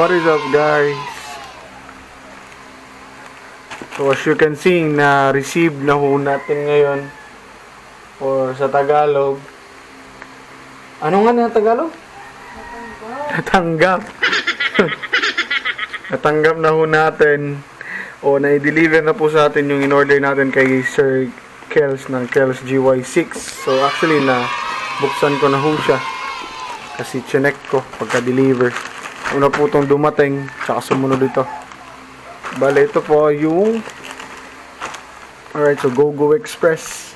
What is up, guys? So as you can see, na-receive na ho natin ngayon, or sa Tagalog, ano nga na Tagalog? Natanggap. Natanggap na ho natin, o na-deliver na po sa atin yung in-order natin kay Sir Kels ng Kels GY6. So actually, buksan ko na ho siya kasi chinek ko pagka-deliver. Una po itong dumating, tsaka sumunod ito. Bale, ito po yung alright, so Go Express.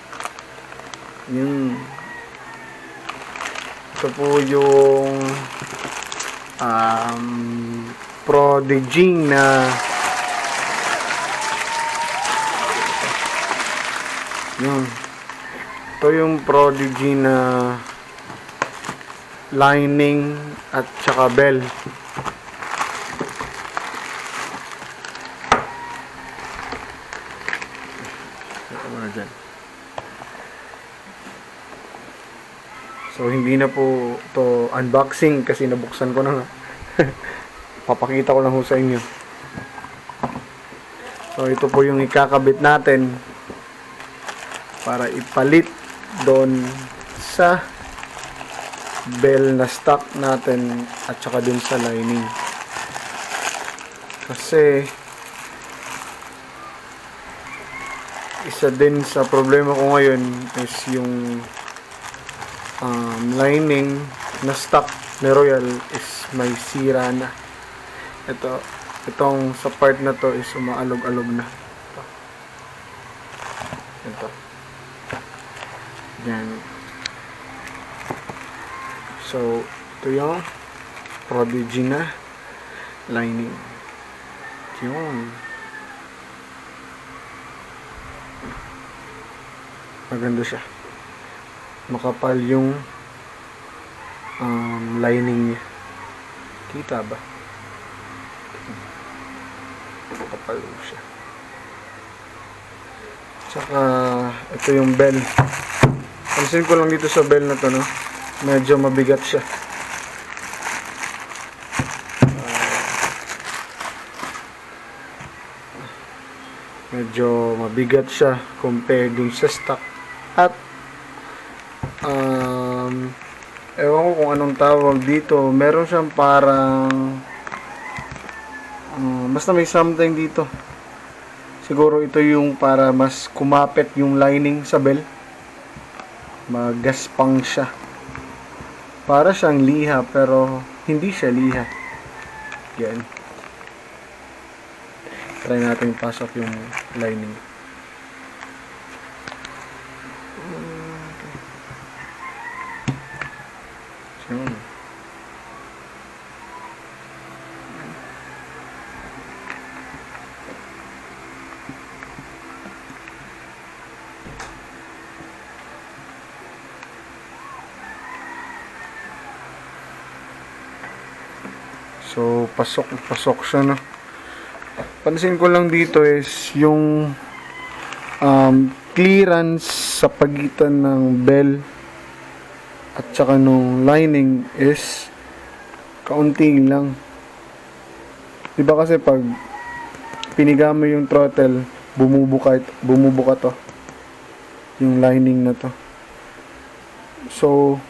Yun. Ito po yung Prodigy na yun. Ito yung Prodigy na lining at saka bell. So hindi na po to unboxing kasi nabuksan ko na nga. Papakita ko lang ho sa inyo. So ito po yung ikakabit natin para ipalit doon sa bell na stock natin at saka dun sa lining. Kasi isa din sa problema ko ngayon is yung lining na stock ni Royal is may sira na. Itong sa part na to is umaalog-alog na. Ito. Yan. So, ito yung Prodigy na lining. Yun. Maganda siya. Makapal yung lining niya. Kita ba? Makapal siya. Tsaka ito yung bell. Pansin ko lang dito sa bell na to, no? Medyo mabigat siya. Medyo mabigat siya compared dun sa stock. At ewan ko kung anong tawag dito. Meron siyang parang basta may something dito. Siguro ito yung para mas kumapit yung lining sa bell. Magaspang siya. Para siyang liha pero hindi siya liha. Yan. Try natin pasok yung lining. So, pasok siya, no? Pansin ko lang dito is yung clearance sa pagitan ng bell at saka nung lining is kaunti lang. Diba kasi pag piniga mo yung throttle, bumubuka to. Yung lining na to. So,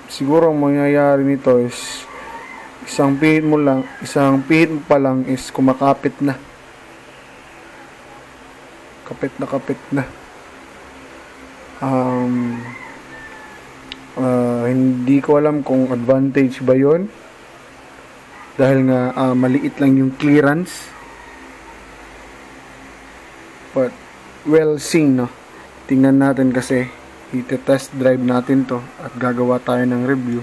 siguro ang mangyayari nito is isang pihit mo pa lang is kumakapit na. Kapit na. Hindi ko alam kung advantage ba yon dahil nga maliit lang yung clearance, but we'll see, no? Tingnan natin kasi i-test drive natin to at gagawa tayo ng review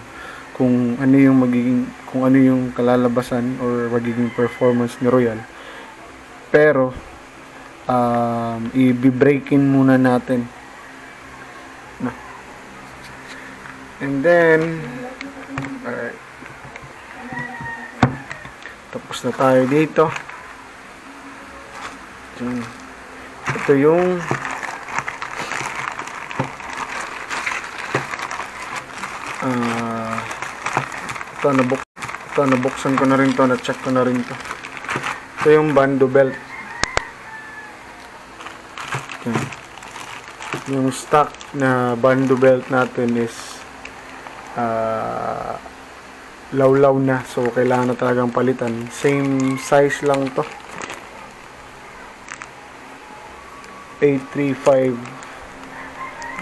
kung ano yung kalalabasan or magiging performance ni Royal. Pero i-break-in muna natin. No. And then alright. Tapos na tayo dito. Ito yung ito ito, nabuksan ko na rin to, na-check ko na rin to. Ito yung bando belt. Yan. Yung stock na bando belt natin is lawlaw na, so kailangan na talagang palitan. Same size lang to, 835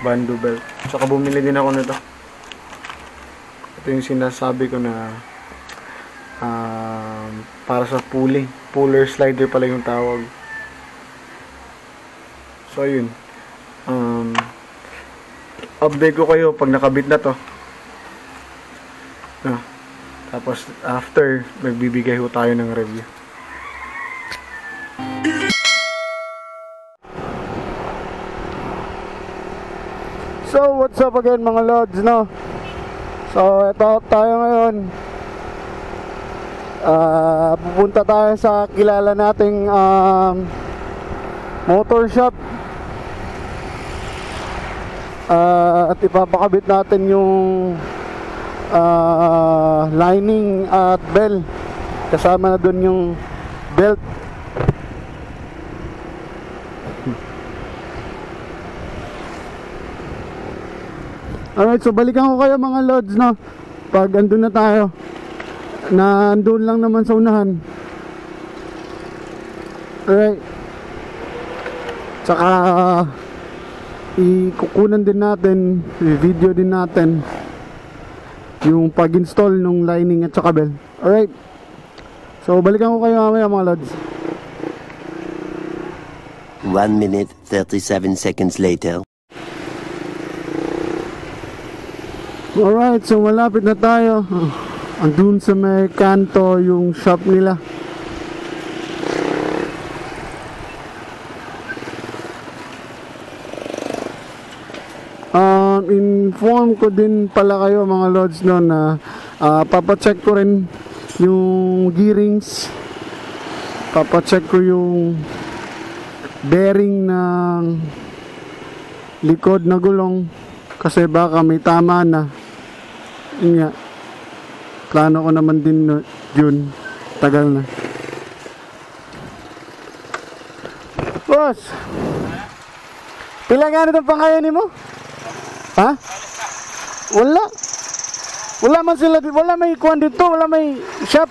bando belt. Tsaka bumili din ako nito. Ito yung sinasabi ko na para sa puller slider pala yung tawag. So ayun, update ko kayo pag nakabit na to. Tapos after, magbibigay ho tayo ng review. So what's up again mga lods, no? So ito tayo ngayon, pupunta tayo sa kilala nating motor shop, at ipapakabit natin yung lining at bell, kasama na dun yung belt. Alright, so balikan ko kayo mga lods, no? Pag andun na tayo, na andun lang naman sa unahan. Alright, tsaka ikukunan din natin, i-video din natin yung pag-install nung lining at saka bell. Alright, so balikan ko kayo mamaya mga lods. 1 minute 37 seconds later. Alright, so malapit na tayo. Andun sa may kanto yung shop nila. Inform ko din pala kayo mga lods, no, na papacheck ko rin yung gearings, papacheck ko yung bearing ng likod na gulong, kasi baka may tama na. Yun nga, plano ko naman din yun, tagal na. Boss, pila nga itong pangayanin mo? Ha? Wala man sila, wala may kuhan dito, wala may shop.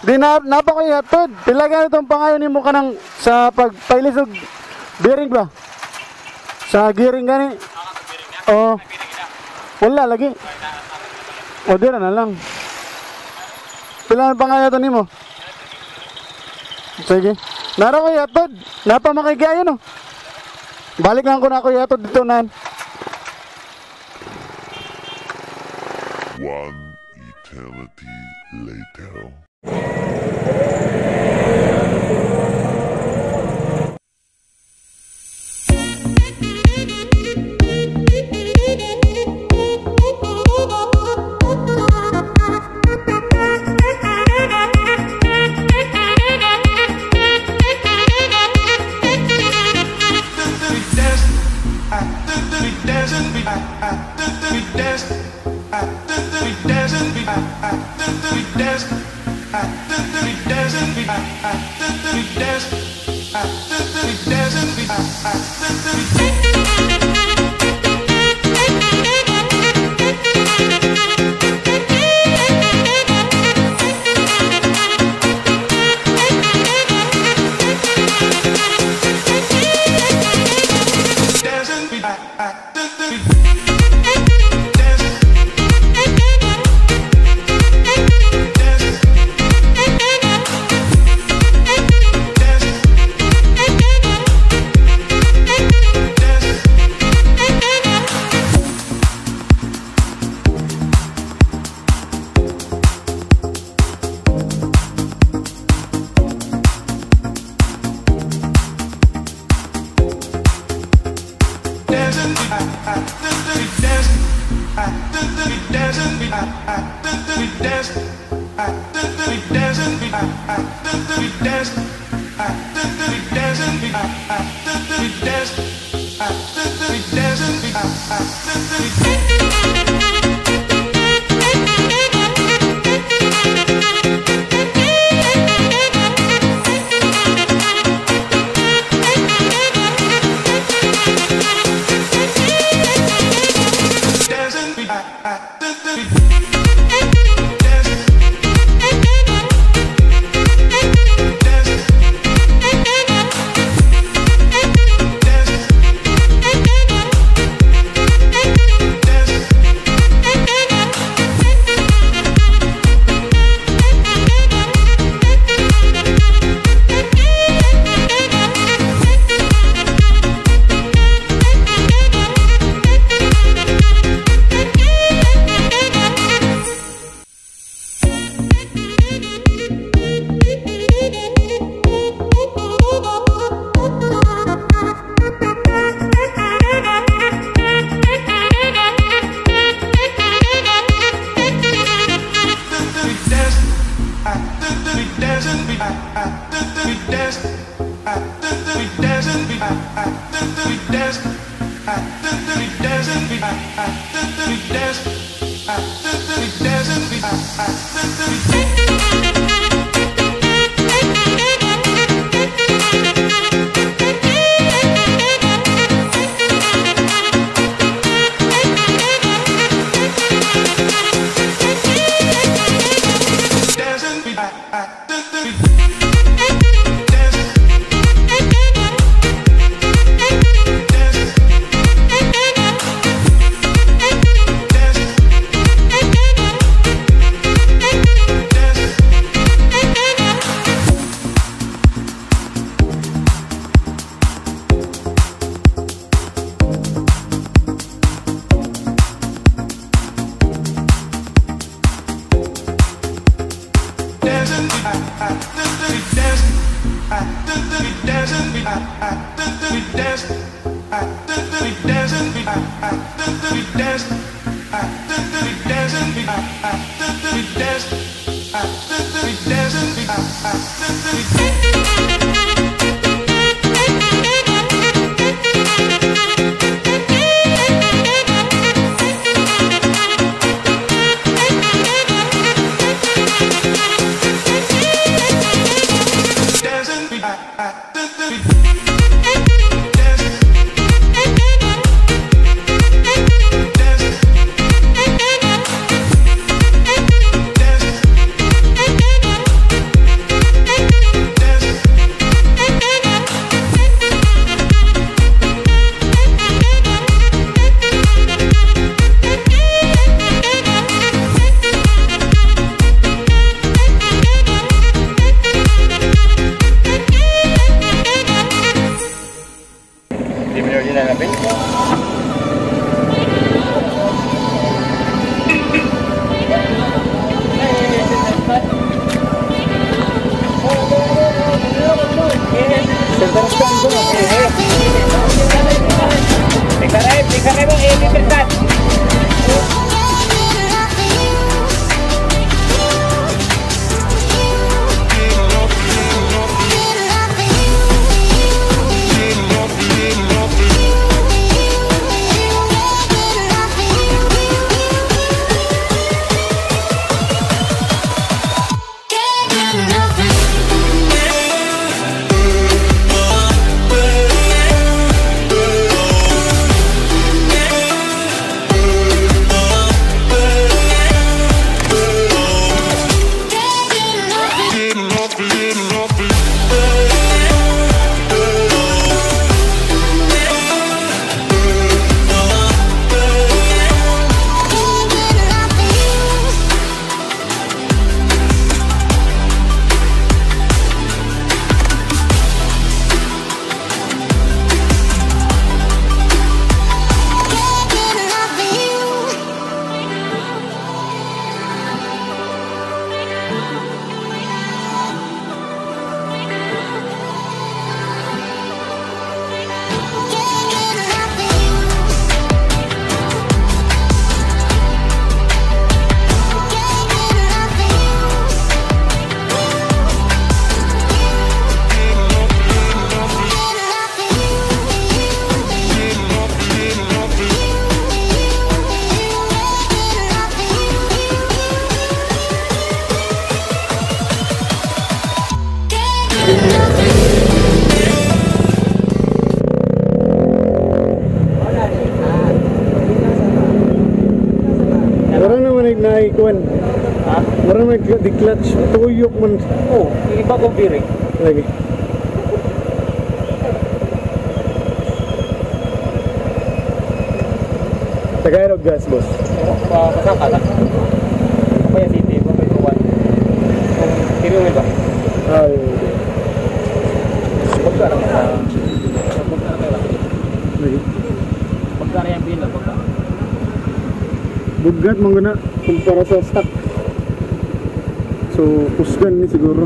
Di napakayatod. Pila nga itong pangayanin mo ka ng sa pagpailisog bearing ba? Sa gearing gani? Oo. Wala lagi. O di na lang. Pila nga pangayaton mo? Sige. Naro ko yatod. Napa makikiayo no? Balikan ko na ako yatod dito na. One eternity later. Tingnan mo, i-present. Marang naman naikuan. Ha? Marang nag-clutch. Tuyok man. Oo, iba ko biring. Lagi. Tagalog gas, boss. Pasaka na. Papaya City, papaya Tuwan. Kung tiriwin ba? Ay. Pagkara mo sa... Pagkara kayo lang. Lagi. Pagkara yung pila, pagkara. Bugat mong guna kumpara sa stock. So, pusgan ni siguro.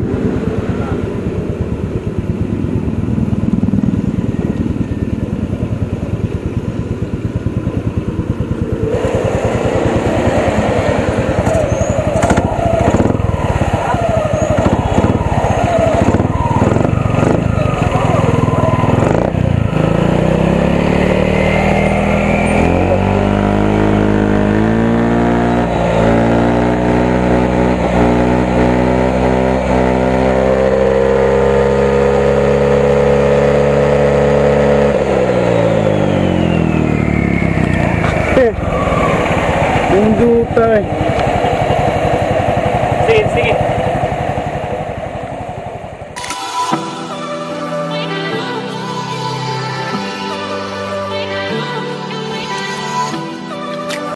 Munduta eh.